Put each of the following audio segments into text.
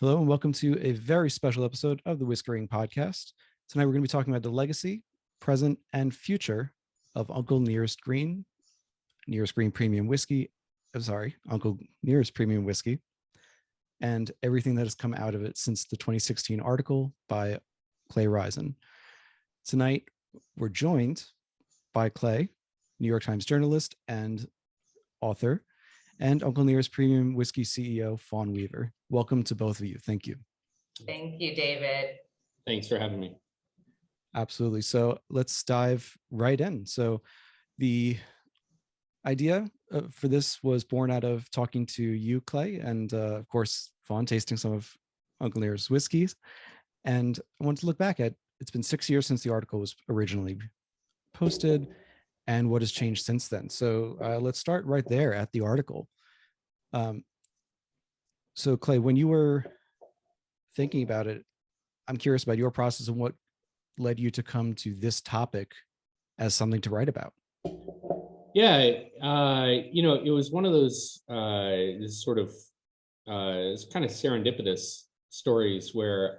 Hello and welcome to a very special episode of the Whiskering Podcast. Tonight we're going to be talking about the legacy, present, and future of Uncle Nearest Green Premium Whiskey. Uncle Nearest Premium Whiskey, and everything that has come out of it since the 2016 article by Clay Risen. Tonight we're joined by Clay, New York Times journalist and author, and Uncle Nearest Premium Whiskey CEO, Fawn Weaver. Welcome to both of you. Thank you. Thank you, David. Thanks for having me. Absolutely. So let's dive right in. So the idea for this was born out of talking to you, Clay, and of course, Fawn, tasting some of Uncle Nearest's whiskeys. And I wanted to look back at, it's been 6 years since the article was originally posted and what has changed since then. So let's start right there at the article. So Clay, when you were thinking about it, I'm curious about your process and what led you to come to this topic as something to write about. Yeah, it was one of those it's kind of serendipitous stories where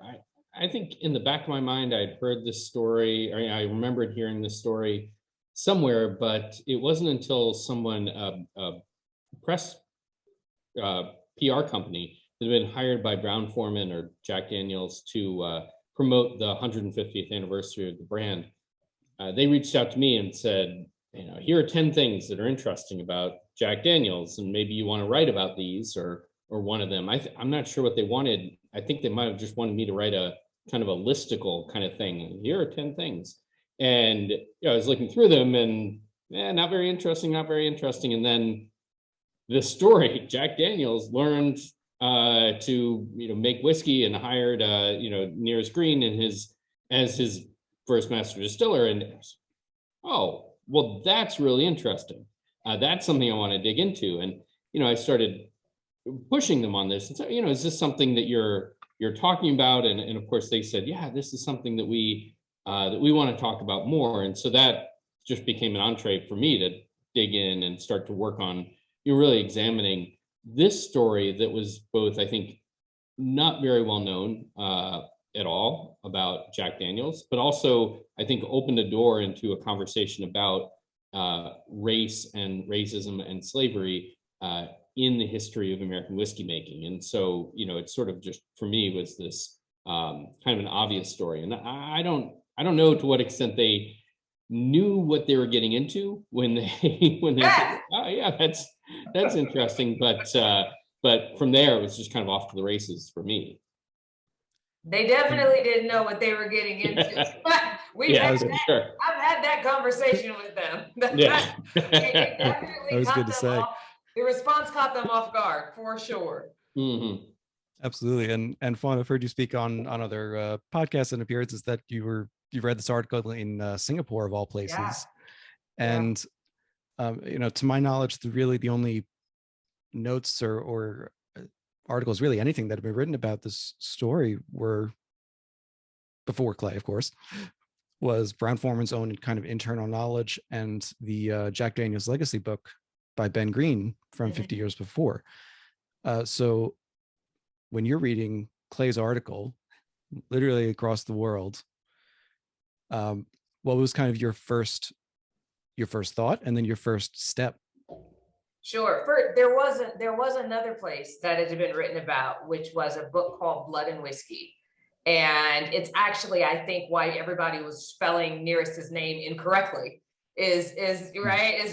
I think in the back of my mind I'd heard this story, or I remembered hearing this story somewhere, but it wasn't until someone, a press PR company that had been hired by Brown-Forman or Jack Daniels to promote the 150th anniversary of the brand. They reached out to me and said, here are 10 things that are interesting about Jack Daniels, and maybe you want to write about these or one of them. I'm not sure what they wanted. I think they might have just wanted me to write a kind of a listicle kind of thing. Here are 10 things. And I was looking through them and not very interesting. And then the story, Jack Daniels learned to make whiskey and hired Nearest Green as his first master distiller. And oh, well, that's really interesting. That's something I want to dig into. And I started pushing them on this and said, is this something that you're talking about? And of course they said, yeah, this is something that we want to talk about more. And so that just became an entree for me to dig in and start to work on really examining this story that was both, I think, not very well known at all about Jack Daniels, but also I think opened a door into a conversation about race and racism and slavery in the history of American whiskey making. And so, it sort of just, for me, was this kind of an obvious story. And I don't know to what extent they knew what they were getting into when they said, oh yeah, that's interesting. But from there, it was just kind of off to the races for me. They definitely didn't know what they were getting into. I've had that conversation with them. Yeah. That was good to say. The response caught them off guard, for sure. Mm-hmm. Absolutely. And Fawn, I've heard you speak on other podcasts and appearances that you read this article in Singapore of all places. Yeah. And to my knowledge, the only notes or articles, really anything that have been written about this story were, before Clay, of course, was Brown-Forman's own kind of internal knowledge and the Jack Daniels Legacy book by Ben Green from 50 years before. So when you're reading Clay's article, literally across the world, what was kind of your first thought and then your first step? Sure. There was another place that it had been written about, which was a book called Blood and Whiskey. And it's actually, I think, why everybody was spelling Nearest's name incorrectly is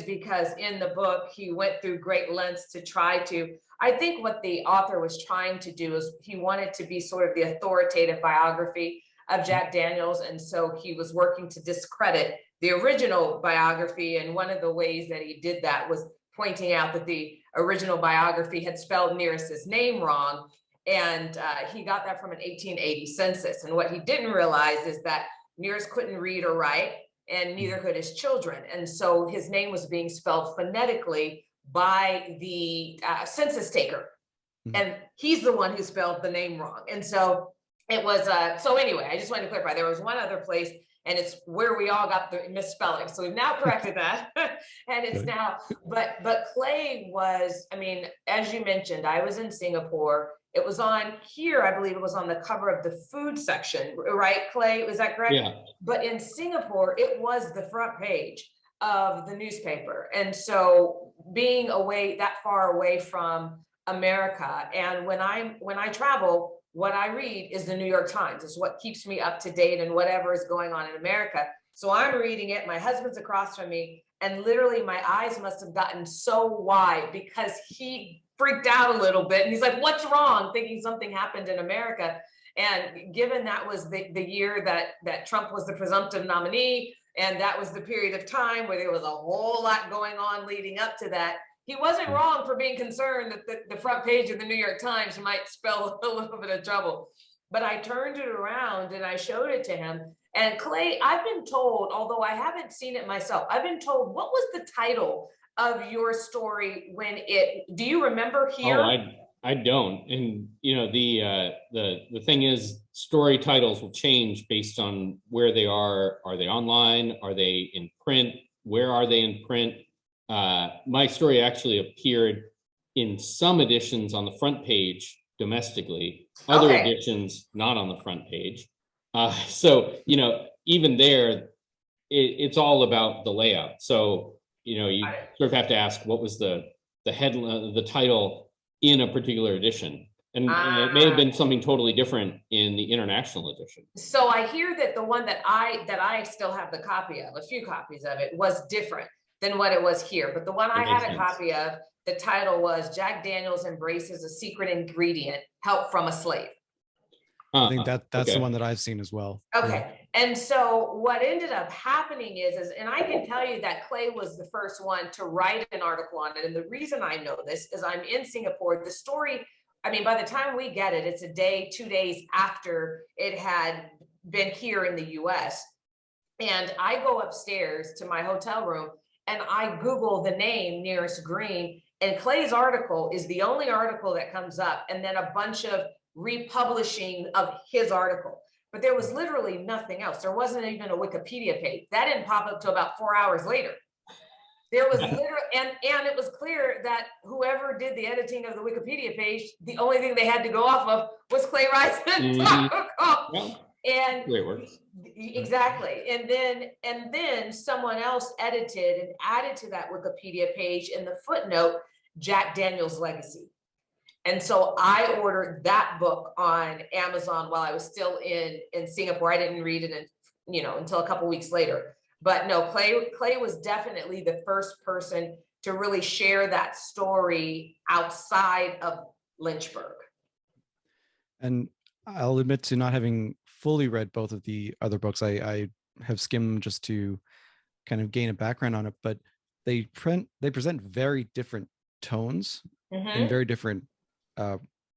because in the book, he went through great lengths to try to, I think what the author was trying to do is he wanted to be sort of the authoritative biography of Jack Daniels. And so he was working to discredit the original biography. And one of the ways that he did that was pointing out that the original biography had spelled Nearest's name wrong. And he got that from an 1880 census. And what he didn't realize is that Nearest couldn't read or write, and neither could his children. And so his name was being spelled phonetically by the census taker. And he's the one who spelled the name wrong. And so it was, so anyway, I just wanted to clarify, there was one other place, and it's where we all got the misspelling. So we've now corrected that. And it's now, but Clay was, I mean, as you mentioned, I was in Singapore It was on here, I believe it was on the cover of the food section, right, Clay? Was that correct? Yeah. But in Singapore, it was the front page of the newspaper. And so being away that far away from America, and when I travel, what I read is the New York Times. It's what keeps me up to date and whatever is going on in America. So I'm reading it. My husband's across from me, and literally my eyes must have gotten so wide because he freaked out a little bit. And he's like, "What's wrong?" Thinking something happened in America. And given that was the year that Trump was the presumptive nominee, and that was the period of time where there was a whole lot going on leading up to that, he wasn't wrong for being concerned that the front page of the New York Times might spell a little bit of trouble. But I turned it around and I showed it to him. And Clay, I've been told, although I haven't seen it myself, I've been told, what was the title of your story when do you remember here? Oh, I don't. And you know, the thing is, story titles will change based on where they are. Are they online? Are they in print? Where are they in print? My story actually appeared in some editions on the front page domestically, other editions not on the front page. So, you know, even there, it's all about the layout. So, you know, you sort of have to ask, what was the headline, the title in a particular edition? And it may have been something totally different in the international edition. So I hear that the one that I still have the copy of, a few copies of it, was different than what it was here. But the one I had a copy of, the title was Jack Daniels Embraces a Secret Ingredient, Help from a Slave. I think that's the one that I've seen as well. Okay. Yeah. And so what ended up happening is, and I can tell you that Clay was the first one to write an article on it. And the reason I know this is I'm in Singapore. The story, I mean, by the time we get it, it's a day, 2 days after it had been here in the US. And I go upstairs to my hotel room and I Google the name Nearest Green, and Clay's article is the only article that comes up, and then a bunch of republishing of his article. But there was literally nothing else. There wasn't even a Wikipedia page. That didn't pop up till about 4 hours later. There was literally, and it was clear that whoever did the editing of the Wikipedia page, the only thing they had to go off of was Clay Rison's article. And exactly. And then someone else edited and added to that Wikipedia page in the footnote, Jack Daniels' legacy. And so I ordered that book on Amazon while I was still in Singapore. I didn't read it until a couple weeks later. But no, Clay was definitely the first person to really share that story outside of Lynchburg. And I'll admit to not having fully read both of the other books. I have skimmed just to kind of gain a background on it, but they present very different tones and very different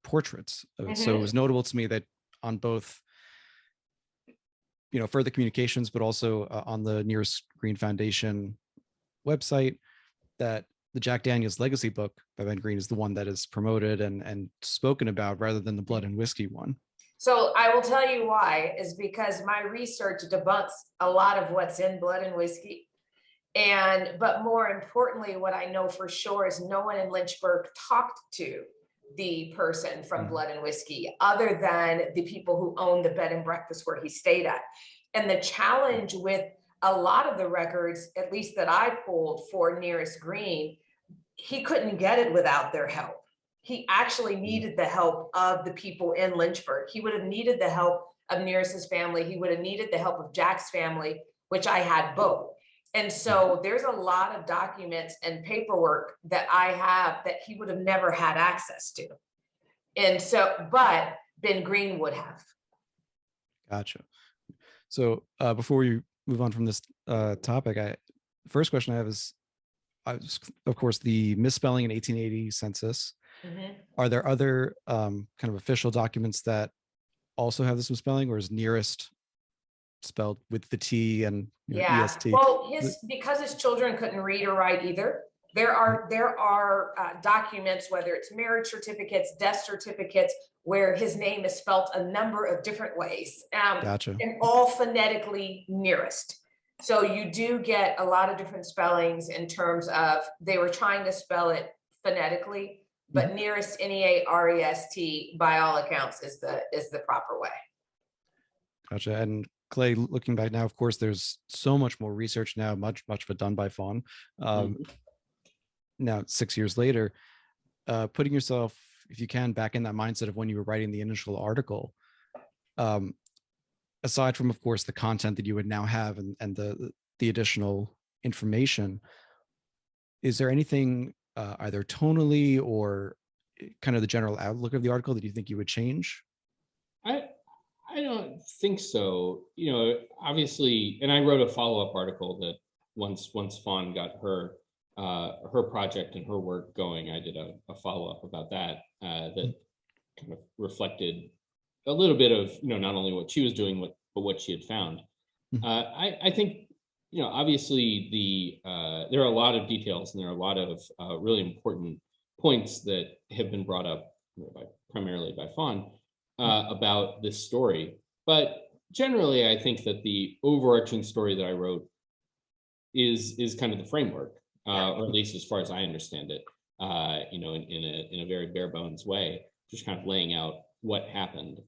portraits of it. So it was notable to me that on both, further communications, but also on the Nearest Green Foundation website, that the Jack Daniels Legacy book by Ben Green is the one that is promoted and spoken about rather than the Blood and Whiskey one. So I will tell you why, is because my research debunks a lot of what's in Blood and Whiskey. But more importantly, what I know for sure is no one in Lynchburg talked to the person from Blood and Whiskey other than the people who owned the bed and breakfast where he stayed at. And the challenge with a lot of the records, at least that I pulled for Nearest Green, he couldn't get it without their help. He actually needed the help of the people in Lynchburg. He would have needed the help of Nearest's family. He would have needed the help of Jack's family, which I had both. And so there's a lot of documents and paperwork that I have that he would have never had access to. And so, but Ben Green would have. Gotcha. So before we move on from this topic, first question I have is, of course, the misspelling in 1880 census. Are there other kind of official documents that also have this misspelling, or is Nearest spelled with the T and EST? Well, because his children couldn't read or write either, there are documents, whether it's marriage certificates, death certificates, where his name is spelled a number of different ways, Gotcha. And all phonetically Nearest. So you do get a lot of different spellings in terms of they were trying to spell it phonetically, but nearest, NEAREST, by all accounts, is the proper way. Gotcha. And Clay, looking back now, of course, there's so much more research now, much of it done by Fawn. Now, 6 years later, putting yourself, if you can, back in that mindset of when you were writing the initial article, aside from, of course, the content that you would now have and the additional information, is there anything either tonally or kind of the general outlook of the article that you think you would change? I don't think so. You know, obviously, and I wrote a follow-up article that once Fawn got her project and her work going, I did a follow-up about that that kind of reflected a little bit of, you know, not only what she was doing, but what she had found. I think, you know, obviously there are a lot of details and there are a lot of really important points that have been brought up primarily by Fawn about this story. But generally, I think that the overarching story that I wrote is kind of the framework, or at least as far as I understand it, you know, in a very bare bones way, just kind of laying out what happened.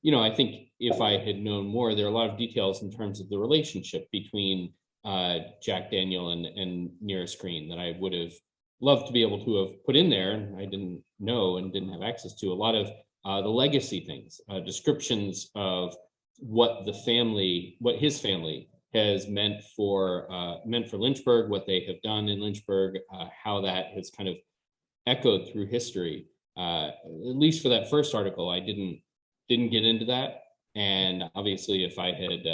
You know, I think if I had known more, there are a lot of details in terms of the relationship between Jack Daniel and Nearest Green that I would have loved to be able to have put in there, and I didn't know and didn't have access to. A lot of the legacy things, descriptions of what his family has meant for Lynchburg, what they have done in Lynchburg, how that has kind of echoed through history. At least for that first article, I didn't get into that. And obviously, if I had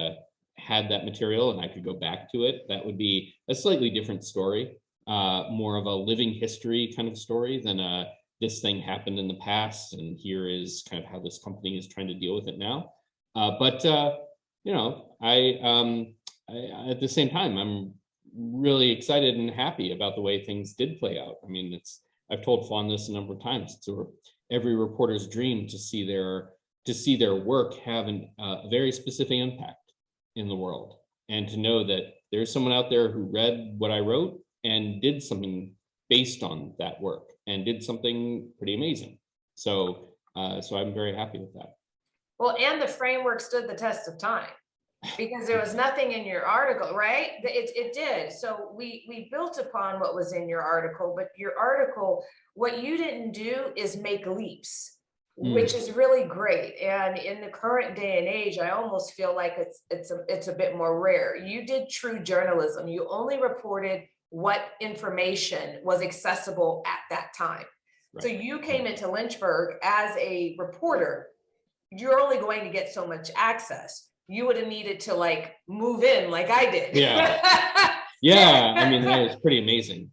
had that material and I could go back to it, that would be a slightly different story, more of a living history kind of story than this thing happened in the past, and here is kind of how this company is trying to deal with it now. But you know, I at the same time, I'm really excited and happy about the way things did play out. I mean, I've told Fawn this a number of times. It's every reporter's dream to see their work have a very specific impact in the world, and to know that there's someone out there who read what I wrote and did something based on that work and did something pretty amazing. So I'm very happy with that. Well, and the framework stood the test of time, because there was nothing in your article, right? It did. So we built upon what was in your article, but your article, what you didn't do is make leaps, which is really great. And in the current day and age, I almost feel like it's a bit more rare. You did true journalism. You only reported what information was accessible at that time. Right. So you came into Lynchburg as a reporter. You're only going to get so much access. You would have needed to like move in like I did. Yeah. Yeah. I mean, that was pretty amazing.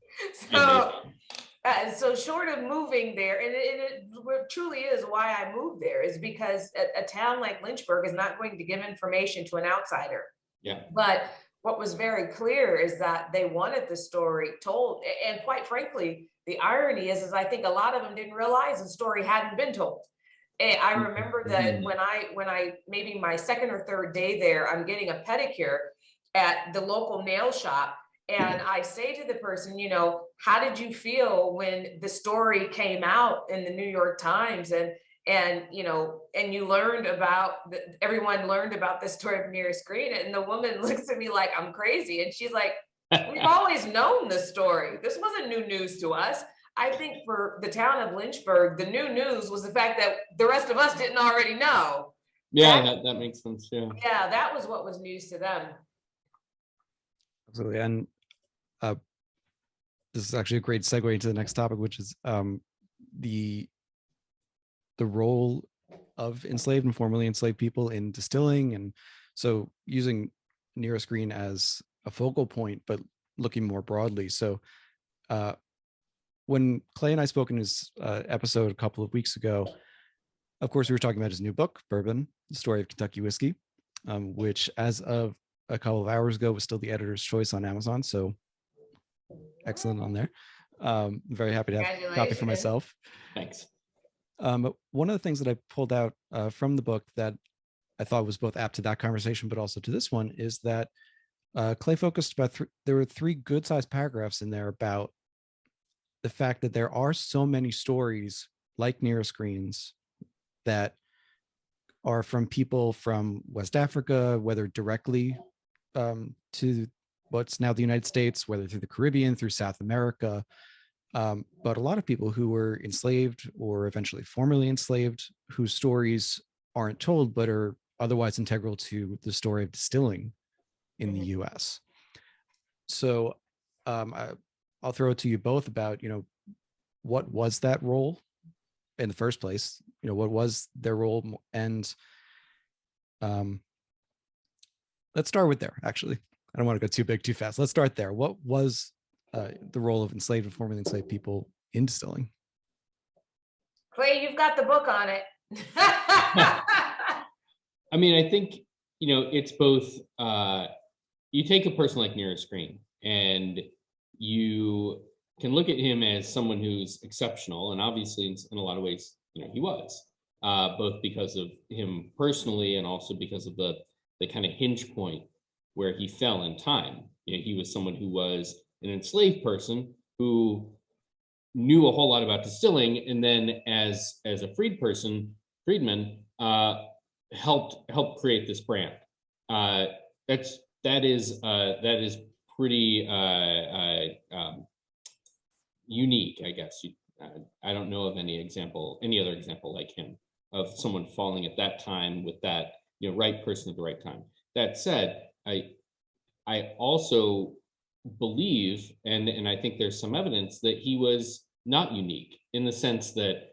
So short of moving there, and it truly is why I moved there, is because a town like Lynchburg is not going to give information to an outsider. Yeah. But what was very clear is that they wanted the story told. And quite frankly, the irony is I think a lot of them didn't realize the story hadn't been told. And I remember that when I maybe my second or third day there, I'm getting a pedicure at the local nail shop. And I say to the person, you know, how did you feel when the story came out in the New York Times and you know, and you learned about everyone learned about the story of Nearest Green? And the woman looks at me like I'm crazy. And she's like, we've always known this story. This wasn't new news to us. I think for the town of Lynchburg, the new news was the fact that the rest of us didn't already know. Yeah, that makes sense. Yeah. Yeah, that was what was news to them. Absolutely. And this is actually a great segue into the next topic, which is the role of enslaved and formerly enslaved people in distilling. And so using Nearest Green as a focal point, but looking more broadly. So when Clay and I spoke in his episode a couple of weeks ago, of course, we were talking about his new book, Bourbon, The Story of Kentucky Whiskey, which as of a couple of hours ago was still the editor's choice on Amazon. So excellent on there. Very happy to have a copy for myself. Thanks. One of the things that I pulled out from the book that I thought was both apt to that conversation, but also to this one, is that Clay focused about there were 3 good-sized paragraphs in there about the fact that there are so many stories like Near Screens that are from people from West Africa, whether directly to what's now the United States, whether through the Caribbean, through South America, but a lot of people who were enslaved or eventually formerly enslaved, whose stories aren't told but are otherwise integral to the story of distilling in the US. So I'll throw it to you both about, what was that role in the first place? What was their role? And let's start with there, actually. I don't want to go too big too fast. Let's start there. What was the role of enslaved and formerly enslaved people in distilling? Clay, you've got the book on it. I mean, I think, it's both, you take a person like Near Screen and you can look at him as someone who's exceptional, and obviously in a lot of ways, he was, both because of him personally and also because of the kind of hinge point where he fell in time. He was someone who was an enslaved person who knew a whole lot about distilling, and then as a freedman, helped create this brand. That is pretty unique, I guess. I don't know of any other example like him, of someone falling at that time with that right person at the right time. That said, I also believe, and I think there's some evidence that he was not unique, in the sense that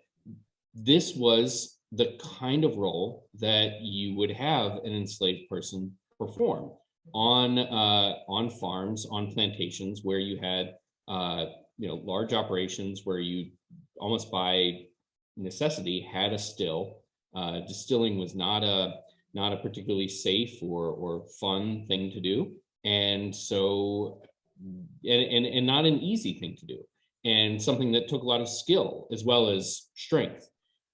this was the kind of role that you would have an enslaved person perform on farms, on plantations, where you had large operations where you almost by necessity had a still. Distilling was not a particularly safe or fun thing to do, and so and not an easy thing to do, and something that took a lot of skill as well as strength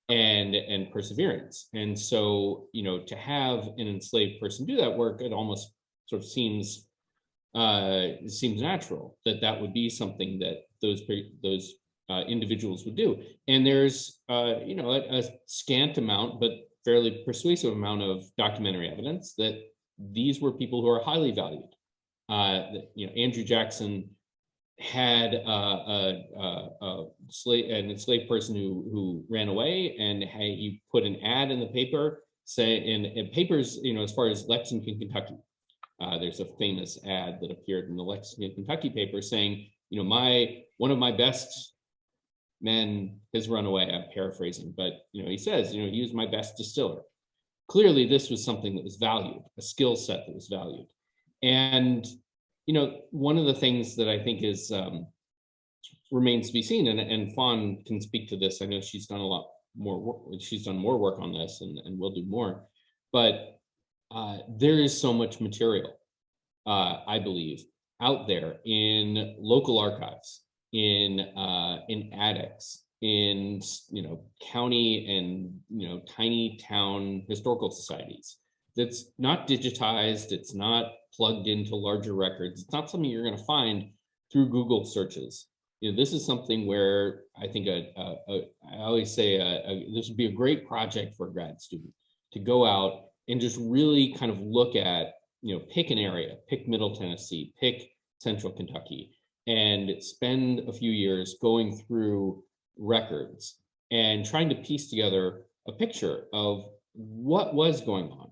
and perseverance. And so to have an enslaved person do that work, it almost sort of seems natural that would be something that those individuals would do. And there's a scant amount but fairly persuasive amount of documentary evidence that these were people who are highly valued. Andrew Jackson had an enslaved person who ran away, and he put an ad in the paper, in papers, as far as Lexington, Kentucky. There's a famous ad that appeared in the Lexington, Kentucky paper saying, one of my best men has run away. I'm paraphrasing, but he says, he was my best distiller. Clearly, this was something that was valued, a skill set that was valued. And one of the things that I think is remains to be seen, and Fawn can speak to this. I know she's done a lot more work. She's done more work on this, and will do more. But there is so much material, I believe, out there in local archives, in attics, in county and tiny town historical societies. That's not digitized. It's not plugged into larger records. It's not something you're going to find through Google searches. This is something where I think I always say this would be a great project for a grad student to go out and just really kind of look at, pick an area, pick Middle Tennessee, pick Central Kentucky, and spend a few years going through records and trying to piece together a picture of what was going on.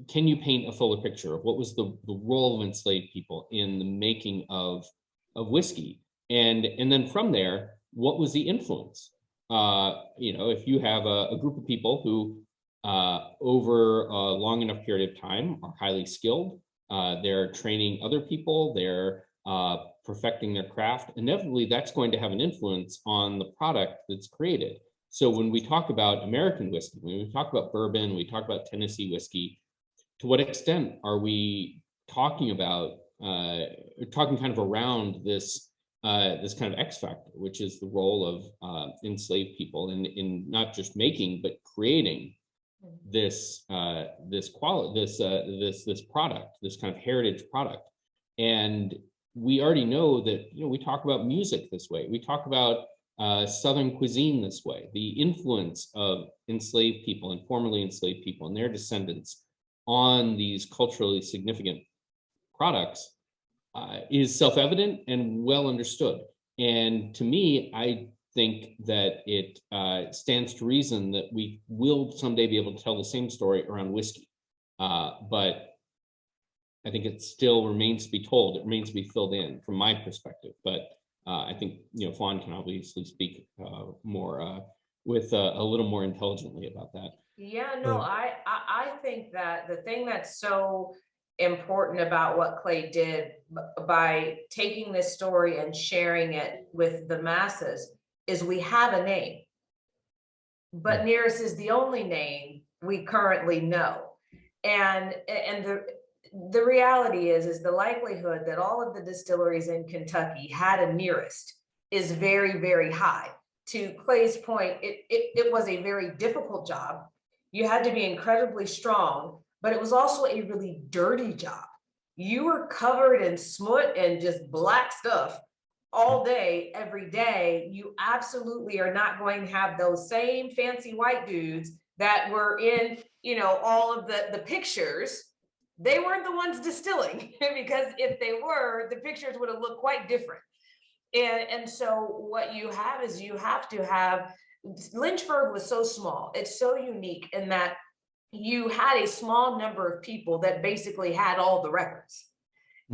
Can you paint a fuller picture of what was the role of enslaved people in the making of whiskey? And then from there, what was the influence? If you have a group of people who over a long enough period of time are highly skilled, they're training other people, they're perfecting their craft, inevitably that's going to have an influence on the product that's created. So when we talk about American whiskey, when we talk about bourbon, we talk about Tennessee whiskey, to what extent are we talking about, talking kind of around this kind of X factor, which is the role of enslaved people in not just making, but creating this product, this kind of heritage product. And we already know that, we talk about music this way. We talk about Southern cuisine this way. The influence of enslaved people and formerly enslaved people and their descendants on these culturally significant products is self-evident and well understood. And to me, I think that it stands to reason that we will someday be able to tell the same story around whiskey. But I think it still remains to be told. It remains to be filled in from my perspective. But I think, Fawn can obviously speak more with a little more intelligently about that. Yeah, no, I think that the thing that's so important about what Clay did by taking this story and sharing it with the masses is we have a name, but Nearest is the only name we currently know. And the reality is the likelihood that all of the distilleries in Kentucky had a Nearest is very, very high. To Clay's point, it was a very difficult job. You had to be incredibly strong, but it was also a really dirty job. You were covered in smoot and just black stuff all day, every day. You absolutely are not going to have those same fancy white dudes that were in, all of the pictures. They weren't the ones distilling, because if they were, the pictures would have looked quite different. And so what you have is you have to have, Lynchburg was so small. It's so unique in that you had a small number of people that basically had all the records.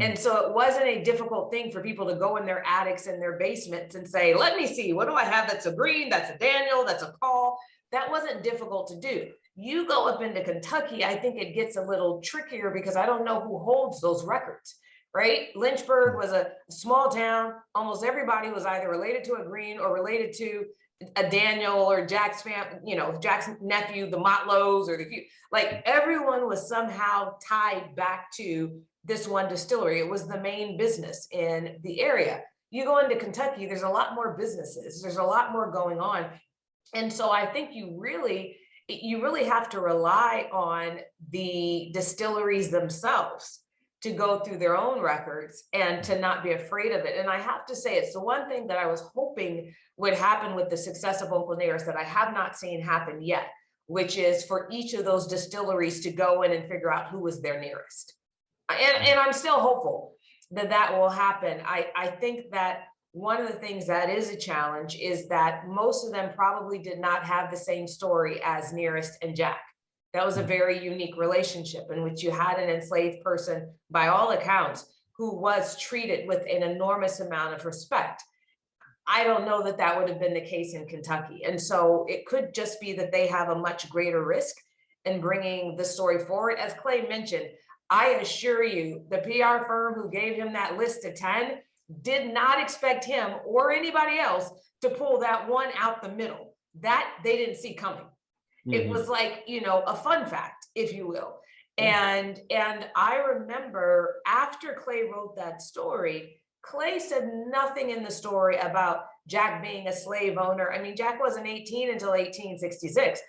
And so it wasn't a difficult thing for people to go in their attics and their basements and say, let me see, what do I have that's a Green, that's a Daniel, that's a Call. That wasn't difficult to do. You go up into Kentucky, I think it gets a little trickier because I don't know who holds those records, right? Lynchburg was a small town. Almost everybody was either related to a Green or related to a Daniel or Jack's family, Jack's nephew, the Motlows, or like everyone was somehow tied back to this one distillery. It was the main business in the area. You go into Kentucky, there's a lot more businesses. There's a lot more going on. And so I think you really have to rely on the distilleries themselves to go through their own records and to not be afraid of it. And I have to say, it's the one thing that I was hoping would happen with the success of Uncle Nearest that I have not seen happen yet, which is for each of those distilleries to go in and figure out who was their nearest. And I'm still hopeful that will happen. I think that one of the things that is a challenge is that most of them probably did not have the same story as Nearest and Jack. That was a very unique relationship in which you had an enslaved person, by all accounts, who was treated with an enormous amount of respect. I don't know that that would have been the case in Kentucky. And so it could just be that they have a much greater risk in bringing the story forward. As Clay mentioned, I assure you, the PR firm who gave him that list of 10 did not expect him or anybody else to pull that one out the middle. That they didn't see coming. It was like, a fun fact, if you will. And I remember after Clay wrote that story, Clay said nothing in the story about Jack being a slave owner. I mean, Jack wasn't 18 until 1866.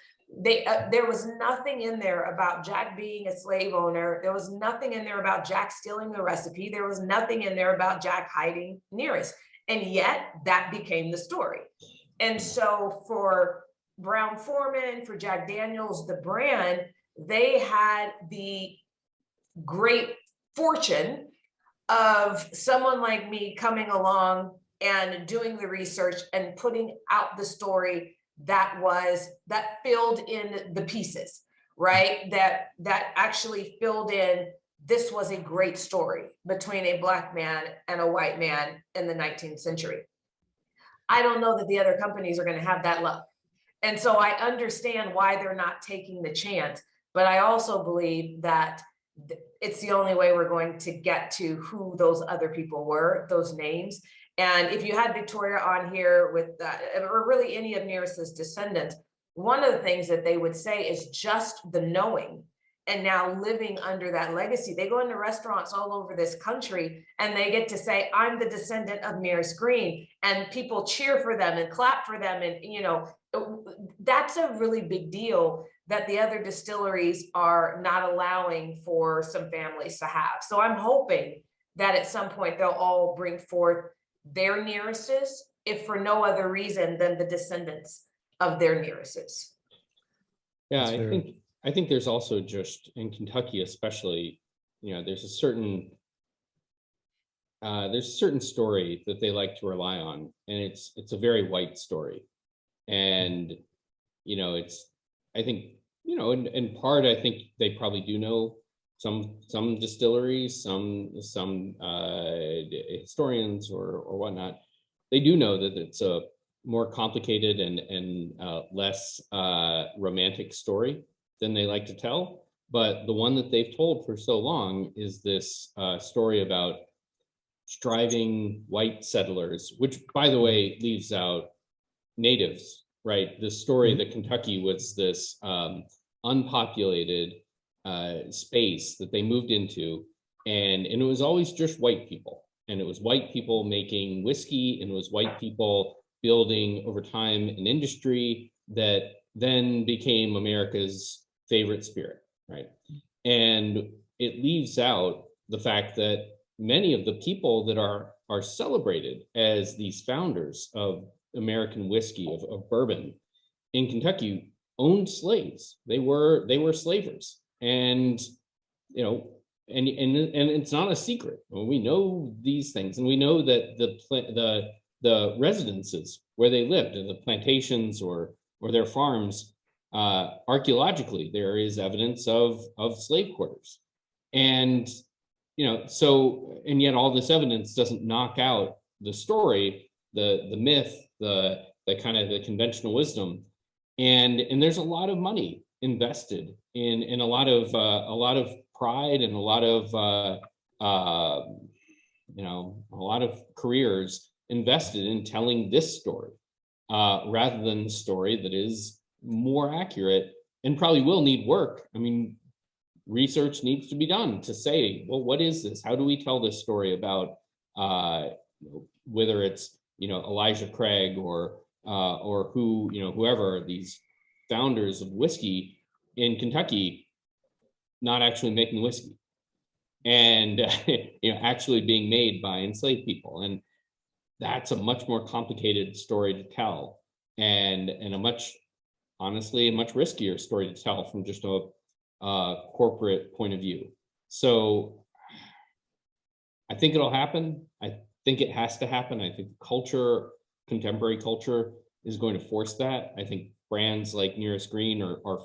There was nothing in there about Jack being a slave owner. There was nothing in there about Jack stealing the recipe. There was nothing in there about Jack hiding Nearest. And yet that became the story. And so for Brown-Forman, for Jack Daniels, the brand, they had the great fortune of someone like me coming along and doing the research and putting out the story that filled in the pieces, right? That actually filled in, this was a great story between a Black man and a white man in the 19th century. I don't know that the other companies are going to have that luck. And so I understand why they're not taking the chance, but I also believe that it's the only way we're going to get to who those other people were, those names. And if you had Victoria on here with, or really any of Nearest's descendants, one of the things that they would say is just the knowing and now living under that legacy. They go into restaurants all over this country and they get to say, I'm the descendant of Nearest Green, and people cheer for them and clap for them. And, that's a really big deal that the other distilleries are not allowing for some families to have. So I'm hoping that at some point they'll all bring forth their nearestes, if for no other reason than the descendants of their nearestes. Yeah, That's fair. I think there's also just in Kentucky, especially, there's a certain story that they like to rely on, and it's a very white story, and it's I think in part I think they probably do know some distilleries, some historians or whatnot. They do know that it's a more complicated and less romantic story than they like to tell. But the one that they've told for so long is this story about striving white settlers, which, by the way, leaves out natives, right? The story that Kentucky was this unpopulated space that they moved into, and it was always just white people, and it was white people making whiskey, and it was white people building over time an industry that then became America's favorite spirit, right? And it leaves out the fact that many of the people that are celebrated as these founders of American whiskey, of bourbon in Kentucky, owned slaves. They were slavers, and and it's not a secret. We know these things, and we know that the residences where they lived, and the plantations or their farms, archaeologically there is evidence of slave quarters, and so, and yet all this evidence doesn't knock out the story, the myth, the kind of the conventional wisdom, and there's a lot of money invested in a lot of pride and a lot of careers invested in telling this story, rather than the story that is more accurate and probably will need work. I mean, research needs to be done to say, well, what is this? How do we tell this story about whether it's Elijah Craig or whoever, these founders of whiskey in Kentucky, not actually making whiskey, and actually being made by enslaved people. And that's a much more complicated story to tell, and a much riskier story to tell from just a corporate point of view. So I think it'll happen. I think it has to happen. I think contemporary culture is going to force that. I think brands like Nearest Green are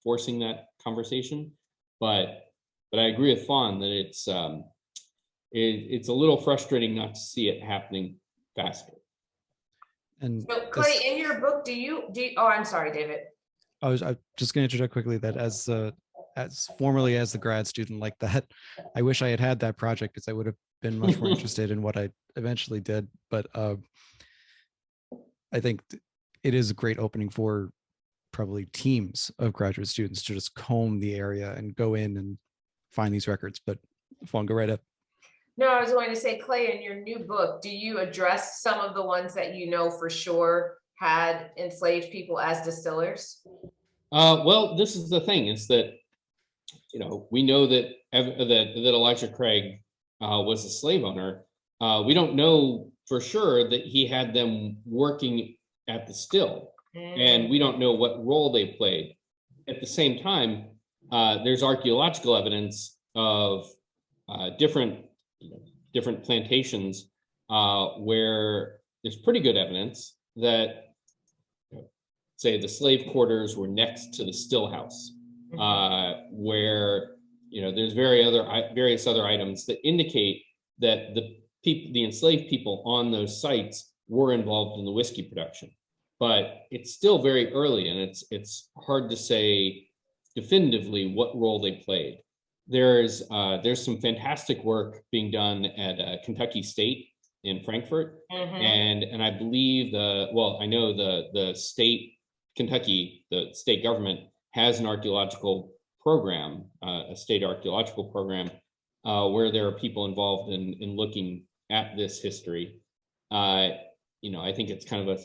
forcing that conversation. But I agree with Fawn that it's a little frustrating not to see it happening faster. And so, Clay, in your book, do you? Oh, I'm sorry, David. I'm just going to interject quickly that as formerly as the grad student like that, I wish I had that project, because I would have been much more interested in what I eventually did. But I think it is a great opening for probably teams of graduate students to just comb the area and go in and find these records. But Fawn, go right up. No, I was going to say, Clay, in your new book, do you address some of the ones that you know for sure had enslaved people as distillers? Well, this is the thing, is that we know that Elijah Craig was a slave owner. We don't know for sure that he had them working at the still, and we don't know what role they played. At the same time, there's archaeological evidence of different plantations where there's pretty good evidence that, say, the slave quarters were next to the still house, where there's various other items that indicate that the enslaved people on those sites were involved in the whiskey production. But it's still very early, and it's hard to say definitively what role they played. There's some fantastic work being done at Kentucky State in Frankfort, and I believe I know the state, Kentucky, the state government has an archaeological program, a state archaeological program, where there are people involved in looking at this history. I think it's kind of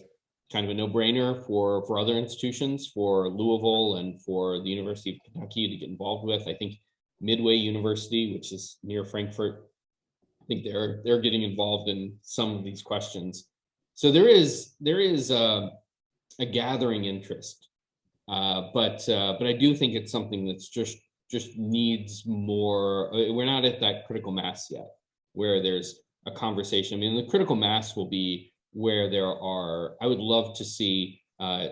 a no-brainer for other institutions, for Louisville and for the University of Kentucky to get involved with. I think Midway University, which is near Frankfort, I think they're getting involved in some of these questions. So there is a gathering interest, but I do think it's something that's just needs more. We're not at that critical mass yet, where there's a conversation. I mean, the critical mass will be where there are. I would love to see,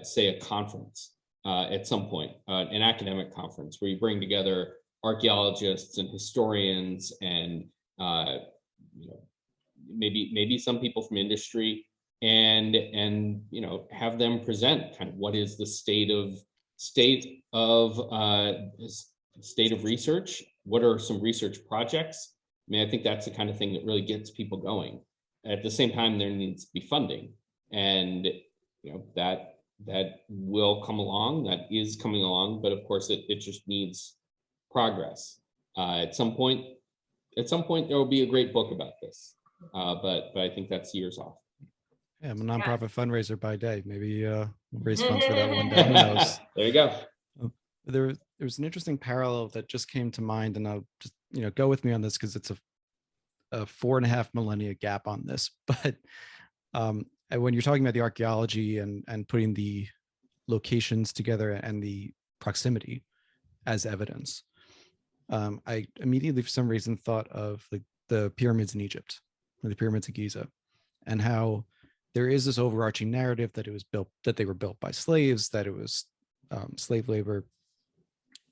say, a conference at some point, an academic conference where you bring together archaeologists and historians and you know, maybe some people from industry, and have them present kind of what is the state of state of research. What are some research projects? I mean, I think that's the kind of thing that really gets people going. At the same time, there needs to be funding, and that will come along. That is coming along, but of course, it just needs progress. At some point, there will be a great book about this, but I think that's years off. Yeah, I'm a nonprofit fundraiser by day. Maybe we'll raise funds for that one day. Who knows? There you go. There was an interesting parallel that just came to mind, and I'll just go with me on this because it's a 4.5 millennia gap on this. But when you're talking about the archaeology and putting the locations together and the proximity as evidence, I immediately, for some reason, thought of the pyramids in Egypt, or the pyramids of Giza, and how there is this overarching narrative that they were built by slaves, that it was slave labor.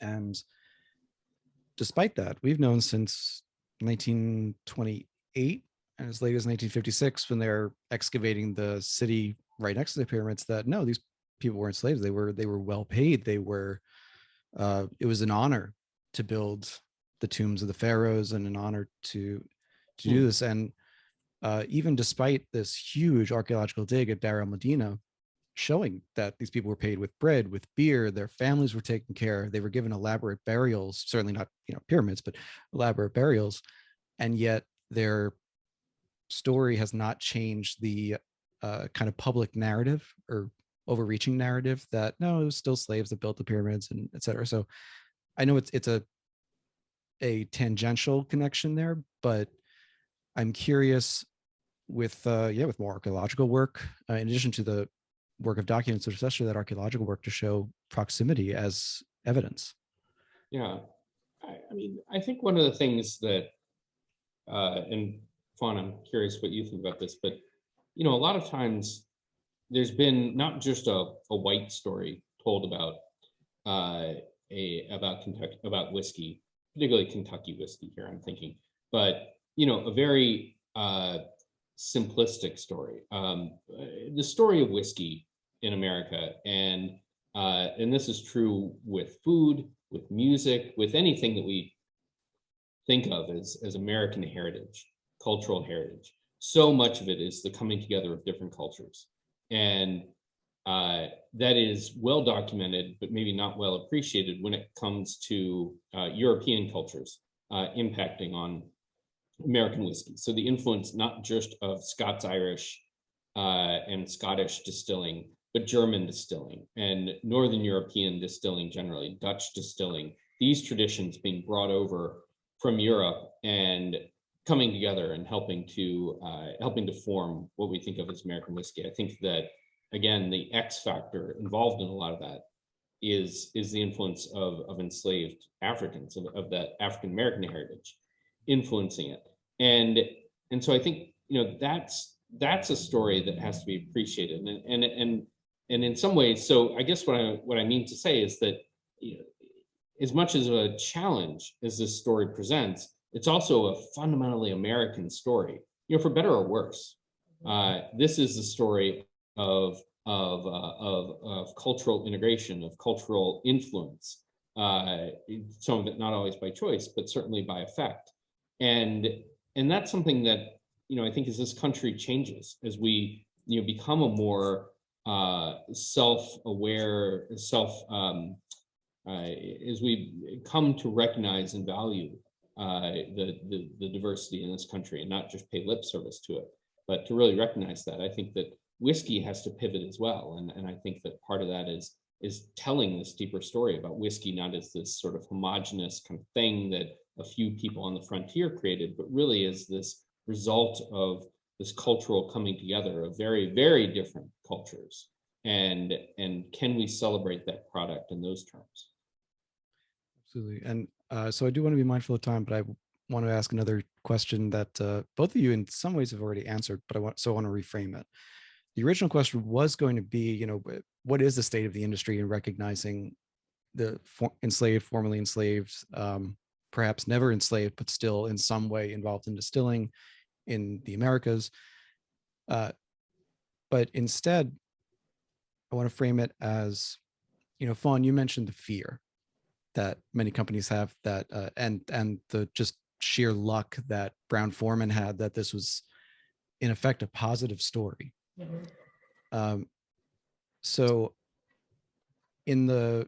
And despite that, we've known since 1928, and as late as 1956, when they're excavating the city right next to the pyramids, that no, these people weren't slaves. They were well paid. It was an honor to build the tombs of the pharaohs, and an honor to do this. And even despite this huge archaeological dig at Dar el-Medina, showing that these people were paid with bread, with beer, their families were taken care of, they were given elaborate burials, certainly not pyramids, but elaborate burials, and yet their story has not changed the kind of public narrative or overreaching narrative that no, it was still slaves that built the pyramids, and et cetera. So I know it's a tangential connection there, but I'm curious with more archaeological work, in addition to the work of documents, or especially that archaeological work, to show proximity as evidence. Yeah, I mean, I think one of the things that, and Fawn, I'm curious what you think about this, but a lot of times there's been not just a white story told about Kentucky, about whiskey, particularly Kentucky whiskey here, I'm thinking, but a very simplistic story. The story of whiskey in America, and this is true with food, with music, with anything that we think of as American heritage, cultural heritage. So much of it is the coming together of different cultures, and that is well documented, but maybe not well appreciated when it comes to European cultures impacting on American whiskey. So the influence not just of Scots-Irish and Scottish distilling, but German distilling and Northern European distilling generally, Dutch distilling, these traditions being brought over from Europe and coming together and helping to form what we think of as American whiskey. I think that, again, the X factor involved in a lot of that is the influence of enslaved Africans, of that African American heritage influencing it. And so I think that's a story that has to be appreciated, and in some ways. So I guess what I mean to say is that as much as a challenge as this story presents, it's also a fundamentally American story, for better or worse. This is the story of cultural integration, of cultural influence. Some of it not always by choice, but certainly by effect. And that's something that I think as this country changes, as we become a more self-aware, as we come to recognize and value the diversity in this country, and not just pay lip service to it, but to really recognize that. I think that whiskey has to pivot as well, and I think that part of that is telling this deeper story about whiskey, not as this sort of homogenous kind of thing that a few people on the frontier created, but really is this result of this cultural coming together of very, very different cultures. And can we celebrate that product in those terms? Absolutely. And so I do want to be mindful of time, but I want to ask another question that both of you in some ways have already answered, but I want to reframe it. The original question was going to be, what is the state of the industry in recognizing the enslaved, formerly enslaved, perhaps never enslaved, but still in some way involved in distilling in the Americas. But instead, I want to frame it as, Fawn, you mentioned the fear that many companies have, that and the just sheer luck that Brown-Forman had, that this was in effect a positive story. Mm-hmm. So in the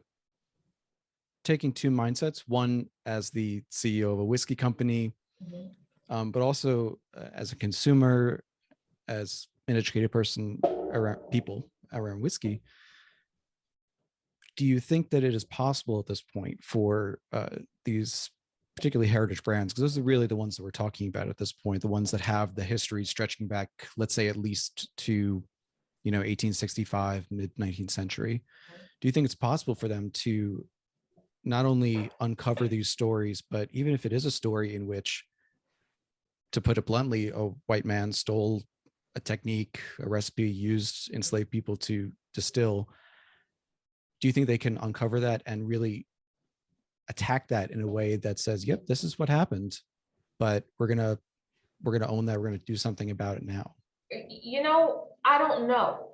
taking two mindsets, one as the CEO of a whiskey company, mm-hmm. But also as a consumer, as an educated person around whiskey, do you think that it is possible at this point for these particularly heritage brands, because those are really the ones that we're talking about at this point, the ones that have the history stretching back, let's say at least to 1865, mid 19th century, do you think it's possible for them to not only uncover these stories, but even if it is a story in which, to put it bluntly, a white man stole a technique, a recipe, used enslaved people to distill, do you think they can uncover that and really attack that in a way that says, yep, this is what happened, but we're gonna own that, we're gonna do something about it now? I don't know.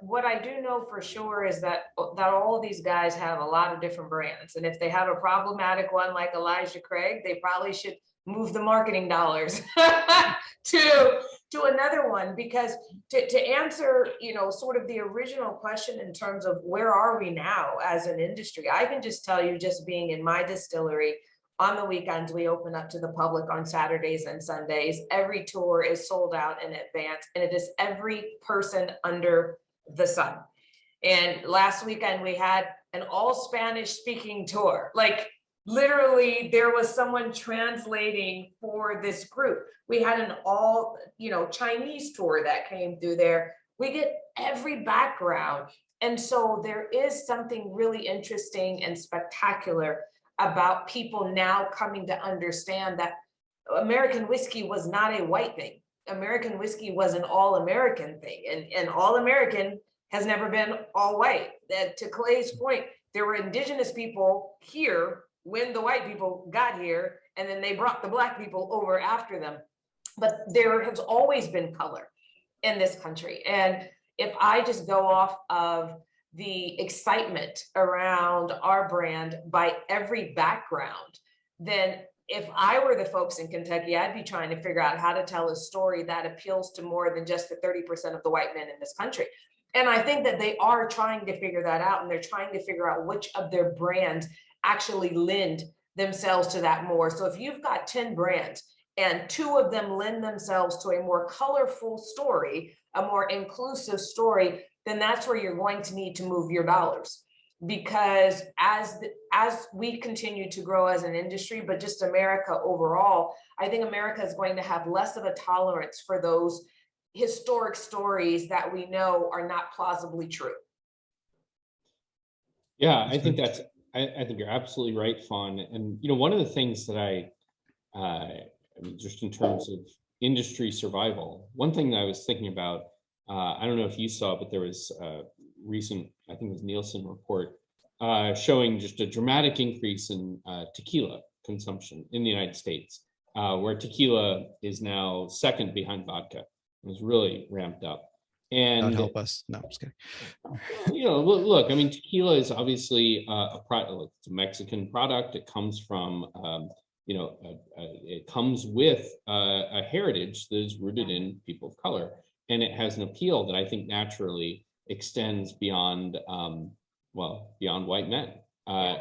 What I do know for sure is that all of these guys have a lot of different brands, and if they have a problematic one like Elijah Craig, they probably should move the marketing dollars to another one. Because to answer sort of the original question in terms of where are we now as an industry, I can just tell you, just being in my distillery, on the weekends, we open up to the public on Saturdays and Sundays. Every tour is sold out in advance, and it is every person under the sun. And last weekend, we had an all Spanish speaking tour. Like, literally, there was someone translating for this group. We had an all, Chinese tour that came through there. We get every background. And so there is something really interesting and spectacular about people now coming to understand that American whiskey was not a white thing. American whiskey was an all-American thing, and all-American has never been all white. That, to Clay's point, there were indigenous people here when the white people got here, and then they brought the Black people over after them. But there has always been color in this country. And if I just go off of the excitement around our brand by every background, then if I were the folks in Kentucky, I'd be trying to figure out how to tell a story that appeals to more than just the 30% of the white men in this country. And I think that they are trying to figure that out, and they're trying to figure out which of their brands actually lend themselves to that more. So if you've got 10 brands and 2 of them lend themselves to a more colorful story, a more inclusive story, then that's where you're going to need to move your dollars. Because as we continue to grow as an industry, but just America overall, I think America is going to have less of a tolerance for those historic stories that we know are not plausibly true. Yeah, I think you're absolutely right, Fawn. And one of the things that I mean, just in terms of industry survival, one thing that I was thinking about, I don't know if you saw, but there was a recent, I think it was Nielsen report, showing just a dramatic increase in tequila consumption in the United States, where tequila is now second behind vodka. It was really ramped up. And God help us. No, I'm just kidding. Look, I mean, tequila is obviously a product. It's a Mexican product. It comes from, it comes with a heritage that is rooted in people of color. And it has an appeal that I think naturally extends beyond, beyond white men.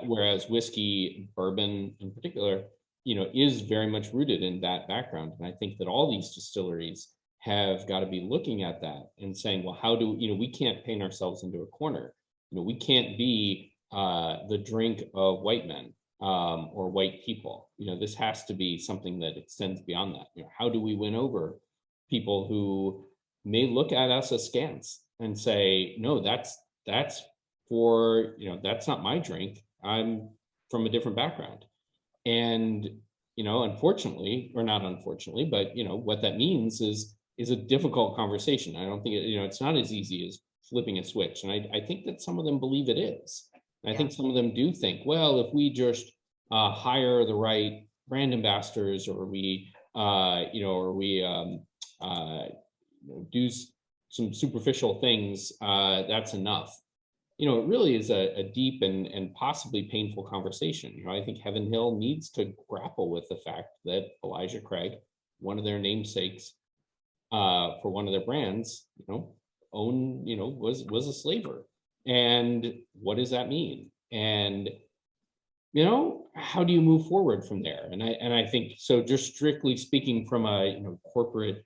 Whereas whiskey, bourbon in particular, is very much rooted in that background. And I think that all these distilleries have got to be looking at that and saying, well, how do, we can't paint ourselves into a corner. We can't be the drink of white men. or white people. This has to be something that extends beyond that. How do we win over people who may look at us askance and say, no, that's for, that's not my drink. I'm from a different background. And, unfortunately, or not unfortunately, but what that means is a difficult conversation. I don't think it's not as easy as flipping a switch. And I think that some of them believe it is. And I think some of them do think, well, if we just hire the right brand ambassadors, or we do some superficial things, that's enough. It really is a deep and possibly painful conversation. I think Heaven Hill needs to grapple with the fact that Elijah Craig, one of their namesakes for one of their brands, was a slaver. And what does that mean? And how do you move forward from there? And I think so. Just strictly speaking, from a corporate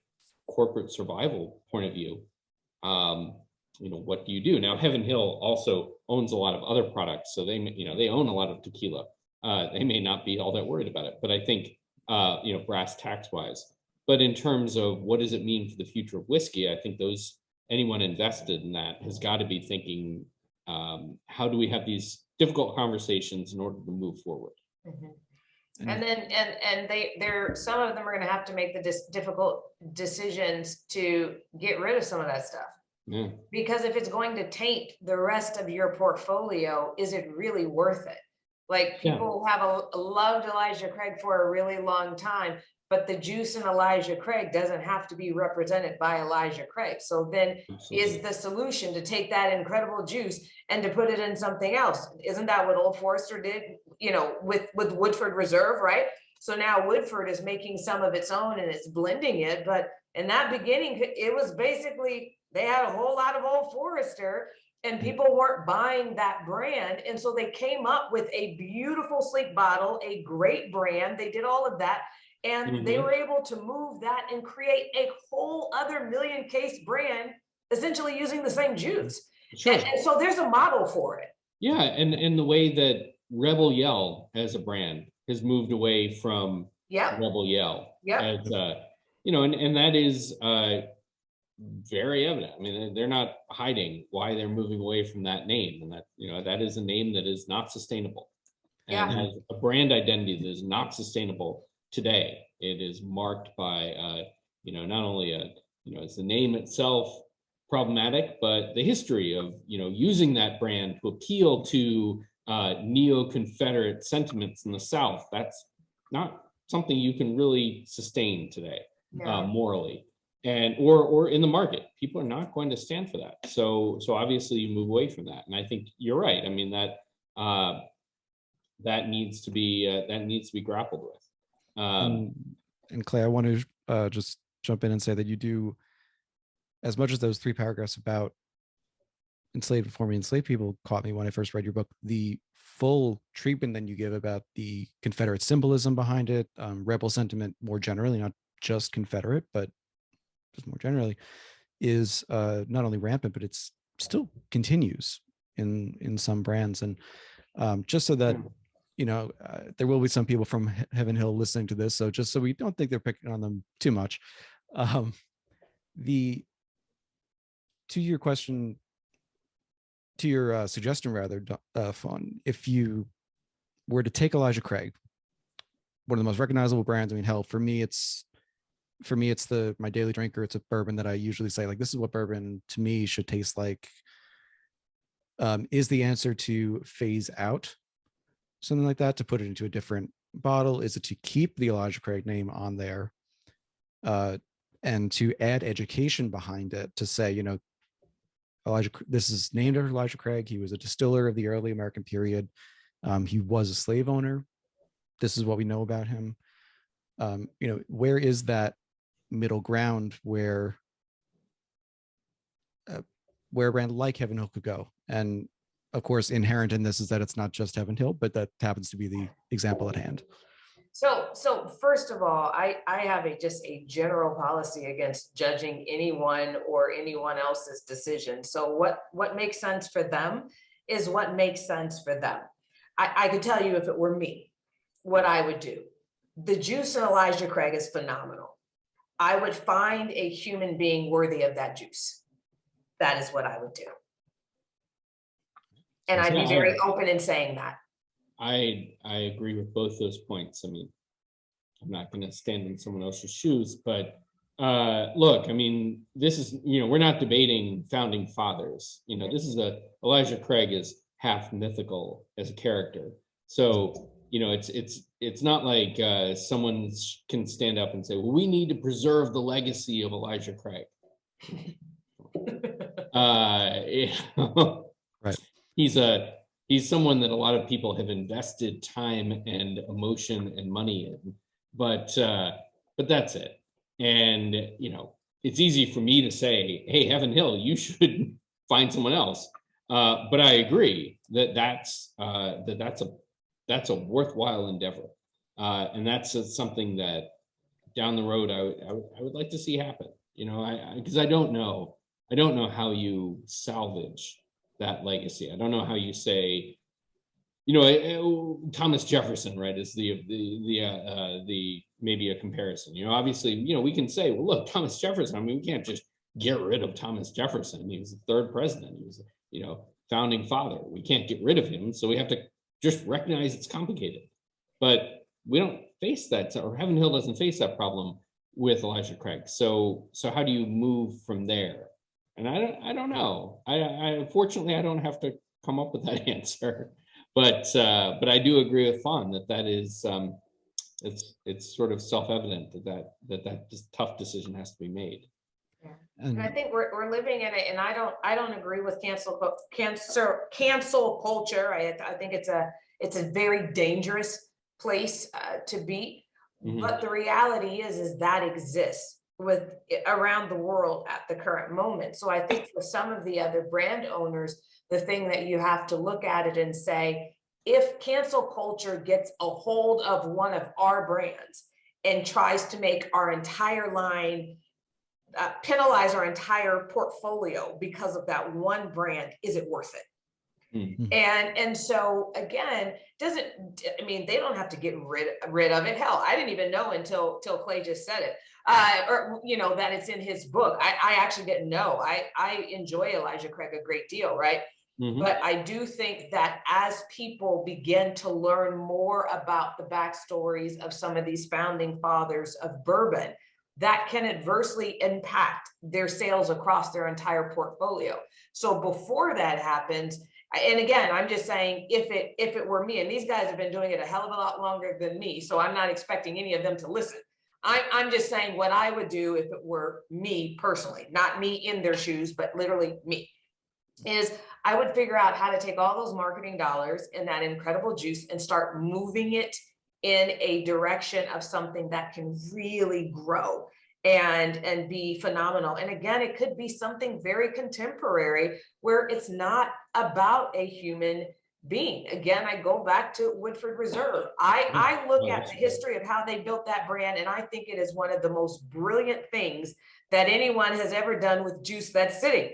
survival point of view, what do you do now? Heaven Hill also owns a lot of other products, so they own a lot of tequila. They may not be all that worried about it, but I think brass tacks wise. But in terms of what does it mean for the future of whiskey, I think anyone invested in that has got to be thinking, how do we have these difficult conversations in order to move forward? Mm-hmm. And then they're some of them are going to have to make the difficult decisions to get rid of some of that stuff. Yeah. Because if it's going to taint the rest of your portfolio, is it really worth it? Like, people have loved Elijah Craig for a really long time, but the juice in Elijah Craig doesn't have to be represented by Elijah Craig. So then is the solution to take that incredible juice and to put it in something else? Isn't that what Old Forester did, with Woodford Reserve, right? So now Woodford is making some of its own and it's blending it. But in that beginning, it was basically, they had a whole lot of Old Forester and people weren't buying that brand. And so they came up with a beautiful, sleek bottle, a great brand. They did all of that. And they were able to move that and create a whole other million case brand, essentially using the same juice. Sure. And so there's a model for it. Yeah. And the way that Rebel Yell as a brand has moved away from Rebel Yell. As, and that is very evident. I mean, they're not hiding why they're moving away from that name. And that, that is a name that is not sustainable. And has a brand identity that is not sustainable today. It is marked by, not only is the name itself problematic, but the history of, using that brand to appeal to neo-Confederate sentiments in the South. That's not something you can really sustain today, morally, and or in the market. People are not going to stand for that. So obviously you move away from that. And I think you're right. I mean, that needs to be grappled with. And Clay, I want to just jump in and say that you do, as much as those 3 paragraphs about enslaved before me, enslaved people caught me when I first read your book, the full treatment that you give about the Confederate symbolism behind it, rebel sentiment more generally, not just Confederate, but just more generally, is not only rampant, but it's still continues in some brands. And just so that there will be some people from Heaven Hill listening to this, so just so we don't think they're picking on them too much, to your question, to your suggestion rather, Fawn, if you were to take Elijah Craig, one of the most recognizable brands, I mean, hell, for me it's my daily drinker. It's a bourbon that I usually say, like, this is what bourbon to me should taste like. Is the answer to phase out something like that, to put it into a different bottle? Is it to keep the Elijah Craig name on there, and to add education behind it, to say, this is named after Elijah Craig. He was a distiller of the early American period. He was a slave owner. This is what we know about him. Where is that middle ground where a brand like Heaven Hill could go? And of course, inherent in this is that it's not just Heaven Hill, but that happens to be the example at hand. So first of all, I have just a general policy against judging anyone or anyone else's decision. So what makes sense for them is what makes sense for them. I could tell you if it were me, what I would do. The juice in Elijah Craig is phenomenal. I would find a human being worthy of that juice. That is what I would do. And I'd be very open in saying that. I agree with both those points. I mean, I'm not going to stand in someone else's shoes, but look, I mean, this is, we're not debating founding fathers. This is Elijah Craig is half mythical as a character. So, it's not like someone can stand up and say, well, we need to preserve the legacy of Elijah Craig. Right. He's someone that a lot of people have invested time and emotion and money in, but that's it. And it's easy for me to say, hey, Heaven Hill, you should find someone else. But I agree that's a worthwhile endeavor, and that's something that down the road I would like to see happen. Because I don't know how you salvage that legacy. I don't know how you say, Thomas Jefferson, right, is the maybe a comparison. Obviously, we can say, well, look, Thomas Jefferson. I mean, we can't just get rid of Thomas Jefferson. He was the third president. He was, founding father. We can't get rid of him, so we have to just recognize it's complicated. But we don't face that, or Heaven Hill doesn't face that problem with Elijah Craig. So how do you move from there? And I don't know. I fortunately I don't have to come up with that answer. But I do agree with Fawn that is it's sort of self-evident that this tough decision has to be made. Yeah. And I think we're living in it, and I don't agree with cancel culture. I think it's a very dangerous place to be. Mm-hmm. But the reality is that exists around the world at the current moment. So I think for some of the other brand owners, the thing that you have to look at it and say, if cancel culture gets a hold of one of our brands and tries to make our entire line, penalize our entire portfolio because of that one brand, is it worth it? Mm-hmm. And so again, they don't have to get rid of it. Hell, I didn't even know until Clay just said it, that it's in his book. I actually didn't know. I enjoy Elijah Craig a great deal, right? Mm-hmm. But I do think that as people begin to learn more about the backstories of some of these founding fathers of bourbon, that can adversely impact their sales across their entire portfolio. So before that happens, and again, I'm just saying, if it were me, and these guys have been doing it a hell of a lot longer than me, so I'm not expecting any of them to listen. I'm just saying what I would do if it were me personally, not me in their shoes, but literally me, is I would figure out how to take all those marketing dollars and that incredible juice and start moving it in a direction of something that can really grow and be phenomenal. And again, it could be something very contemporary where it's not about a human being. Again, I go back to Woodford Reserve. I look at the history of how they built that brand, and I think it is one of the most brilliant things that anyone has ever done with juice that's sitting,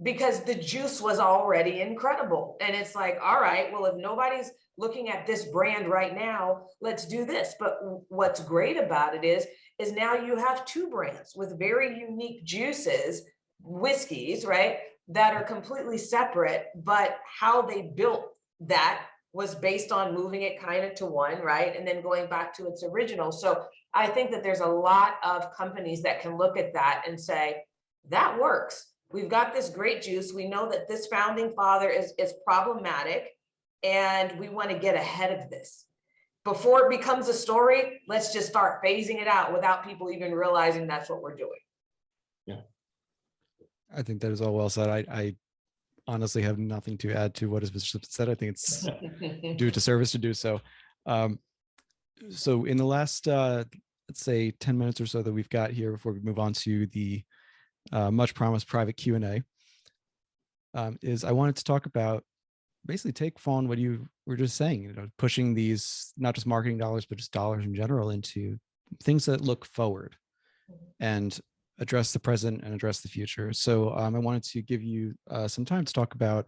because the juice was already incredible. And it's like, all right, well, if nobody's looking at this brand right now, let's do this. But what's great about it is now you have two brands with very unique juices, whiskeys, right, that are completely separate, but how they built that was based on moving it kind of to one, right, and then going back to its original. So I think that there's a lot of companies that can look at that and say, that works. We've got this great juice. We know that this founding father is problematic, and we want to get ahead of this. Before it becomes a story, let's just start phasing it out without people even realizing that's what we're doing. Yeah. I think that is all well said. I honestly have nothing to add to what has been said. I think it's due to service to do so. So in the last, let's say 10 minutes or so that we've got here before we move on to the much promised private Q&A, is I wanted to talk about, basically take Fawn what you were just saying, pushing these, not just marketing dollars, but just dollars in general into things that look forward and address the present and address the future. So I wanted to give you some time to talk about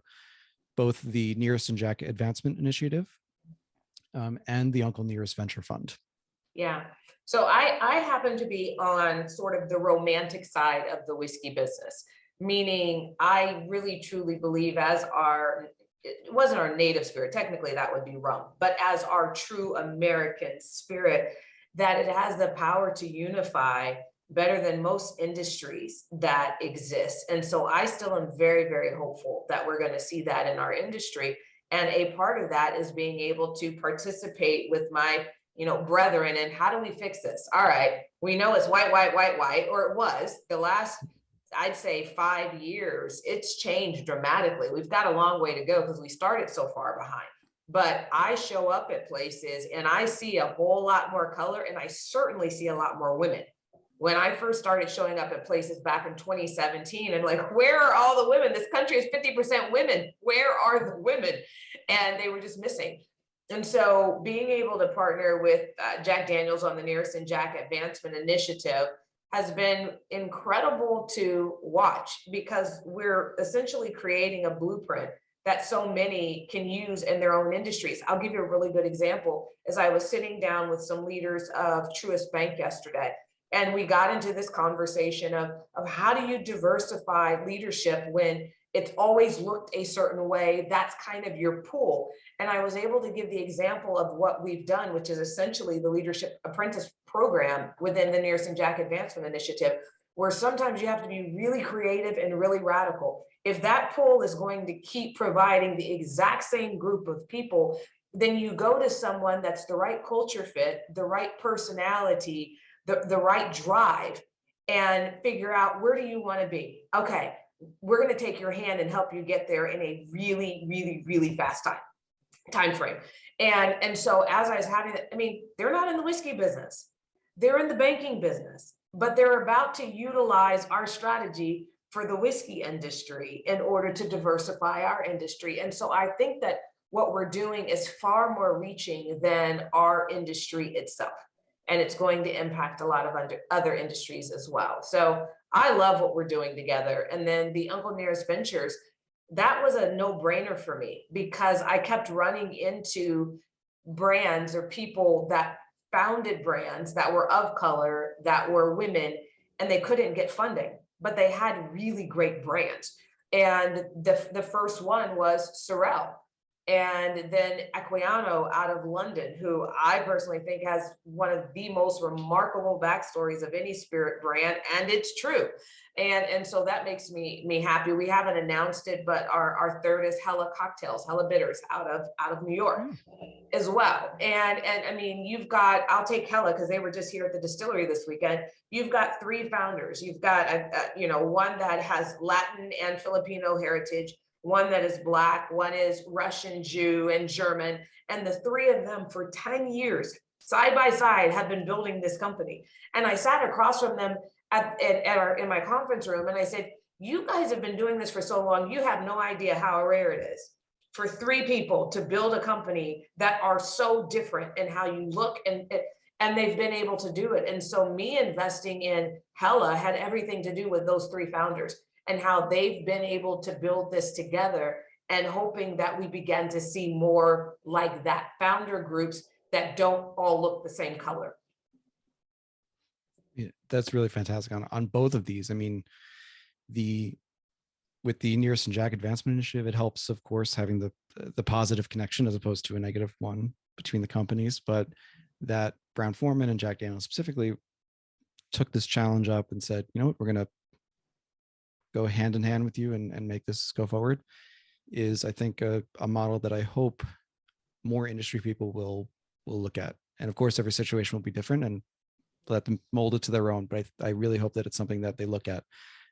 both the Nearest and Jack Advancement Initiative and the Uncle Nearest Venture Fund. Yeah. So I happen to be on sort of the romantic side of the whiskey business, meaning I really truly believe it wasn't our native spirit, technically that would be rum, but as our true American spirit, that it has the power to unify better than most industries that exist. And so I still am very, very hopeful that we're going to see that in our industry. And a part of that is being able to participate with my brethren. And how do we fix this? All right, we know it's white, or it was the last, I'd say 5 years. It's changed dramatically. We've got a long way to go because we started so far behind. But I show up at places and I see a whole lot more color, and I certainly see a lot more women. When I first started showing up at places back in 2017, and like, where are all the women? This country is 50% women. Where are the women? And they were just missing. And so being able to partner with Jack Daniels on the Nearest and Jack Advancement Initiative has been incredible to watch, because we're essentially creating a blueprint that so many can use in their own industries. I'll give you a really good example. As I was sitting down with some leaders of Truist Bank yesterday, and we got into this conversation of how do you diversify leadership when it's always looked a certain way. That's kind of your pool. And I was able to give the example of what we've done, which is essentially the Leadership Apprentice Program within the Nearest and Jack Advancement Initiative, where sometimes you have to be really creative and really radical. If that pool is going to keep providing the exact same group of people, then you go to someone that's the right culture fit, the right personality, the right drive, and figure out, where do you want to be? Okay, we're going to take your hand and help you get there in a really, really, really fast time frame. And so as I was having it, I mean, they're not in the whiskey business, they're in the banking business, but they're about to utilize our strategy for the whiskey industry in order to diversify our industry. And so I think that what we're doing is far more reaching than our industry itself. And it's going to impact a lot of other industries as well. So I love what we're doing together. And then the Uncle Nearest Ventures, that was a no-brainer for me, because I kept running into brands or people that founded brands that were of color, that were women, and they couldn't get funding, but they had really great brands. And the first one was Sorel. And then Equiano out of London, who I personally think has one of the most remarkable backstories of any spirit brand, and it's true. And so that makes me happy. We haven't announced it, but our third is Hella Cocktails, Hella Bitters out of New York as well. And I mean, you've got, I'll take Hella because they were just here at the distillery this weekend. You've got 3 founders. You've got one that has Latin and Filipino heritage, one that is Black, one is Russian, Jew, and German. And the 3 of them for 10 years, side by side, have been building this company. And I sat across from them in my conference room, and I said, you guys have been doing this for so long, you have no idea how rare it is for 3 people to build a company that are so different in how you look, and they've been able to do it. And so me investing in Hella had everything to do with those 3 founders and how they've been able to build this together, and hoping that we begin to see more like that, founder groups that don't all look the same color. Yeah, that's really fantastic on both of these. I mean, with the Nearest and Jack Advancement Initiative, it helps, of course, having the positive connection as opposed to a negative one between the companies. But that Brown-Forman and Jack Daniels specifically took this challenge up and said, you know what, we're going to go hand in hand with you and make this go forward, is, I think, a model that I hope more industry people will look at. And of course, every situation will be different, and let them mold it to their own. But I really hope that it's something that they look at.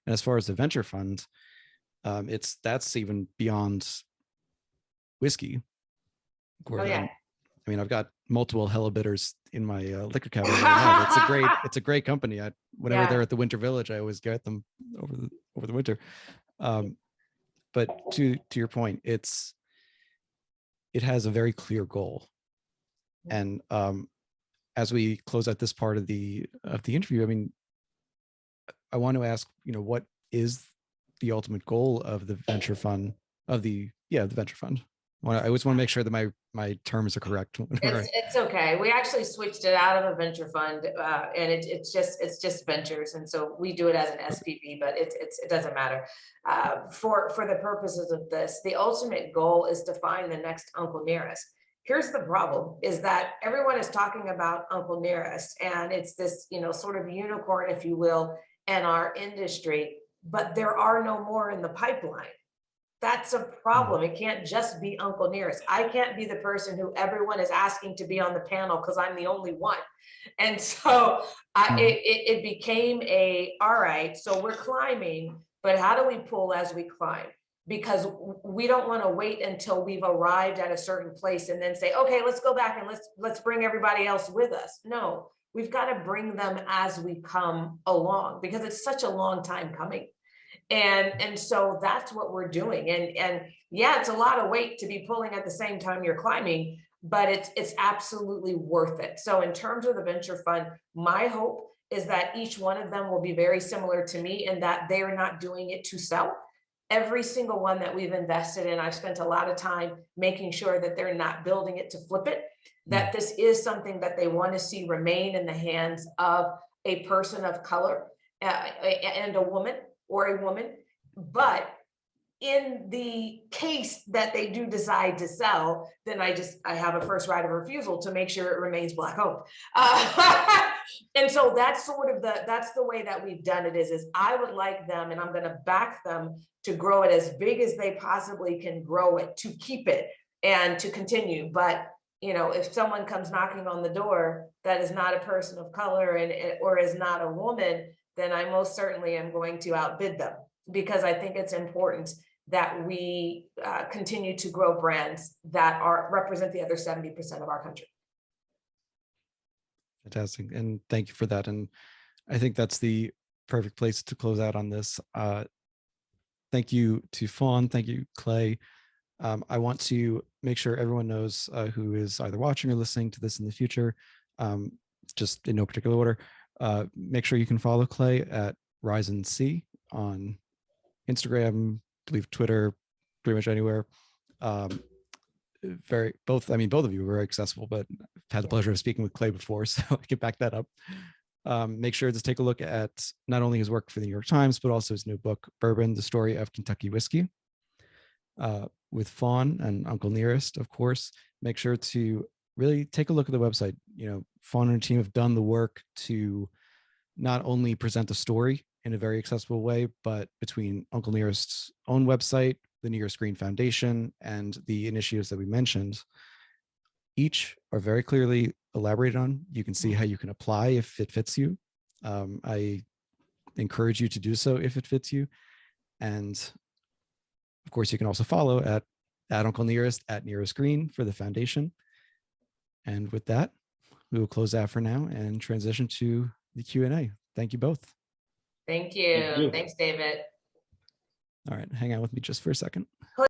And as far as the venture fund, that's even beyond whiskey. Oh, yeah. I mean, I've got multiple Hella Bitters in my liquor cabinet right now. It's a great company. Whenever they're at the Winter Village, I always get them over the winter. But to your point, it has a very clear goal. And as we close out this part of the interview, I mean, I want to ask, what is the ultimate goal of the venture fund, of the Yeah, the venture fund. I always want to make sure that my terms are correct. It's okay. We actually switched it out of a venture fund, and it's just ventures, and so we do it as an SPV, but it doesn't matter. For the purposes of this, the ultimate goal is to find the next Uncle Nearest. Here's the problem: is that everyone is talking about Uncle Nearest, and it's this, sort of unicorn, if you will, in our industry. But there are no more in the pipeline. That's a problem. It can't just be Uncle Nearest. I can't be the person who everyone is asking to be on the panel because I'm the only one. And so it became all right, so we're climbing, but how do we pull as we climb? Because we don't want to wait until we've arrived at a certain place and then say, okay, let's go back and let's bring everybody else with us. No, we've got to bring them as we come along, because it's such a long time coming. And so that's what we're doing. And yeah, it's a lot of weight to be pulling at the same time you're climbing, but it's absolutely worth it. So in terms of the venture fund, my hope is that each one of them will be very similar to me in that they are not doing it to sell. Every single one that we've invested in, I've spent a lot of time making sure that they're not building it to flip it, that this is something that they want to see remain in the hands of a person of color and a woman, but in the case that they do decide to sell, then I have a first right of refusal to make sure it remains Black owned. And so that's the way that we've done it is I would like them, and I'm going to back them to grow it as big as they possibly can grow it, to keep it and to continue. But if someone comes knocking on the door that is not a person of color or is not a woman, then I most certainly am going to outbid them, because I think it's important that we continue to grow brands that represent the other 70% of our country. Fantastic. And thank you for that. And I think that's the perfect place to close out on this. Thank you to Fawn. Thank you, Clay. I want to make sure everyone knows who is either watching or listening to this in the future, just in no particular order. Make sure you can follow Clay at Rise and See on Instagram, I believe Twitter, pretty much anywhere. Both of you are very accessible, but I've had the pleasure of speaking with Clay before, so I can back that up. Make sure to take a look at not only his work for the New York Times, but also his new book, Bourbon, The Story of Kentucky Whiskey. With Fawn and Uncle Nearest, of course, make sure to really take a look at the website. Fawn and her team have done the work to not only present the story in a very accessible way, but between Uncle Nearest's own website, the New Year Screen Foundation, and the initiatives that we mentioned, each are very clearly elaborated on. You can see how you can apply if it fits you. I encourage you to do so if it fits you. And of course, you can also follow at Uncle Nearest, at Nearest Green for the foundation. And with that, we will close out for now and transition to the Q&A. Thank you both. Thank you. Thanks, David. All right, hang out with me just for a second.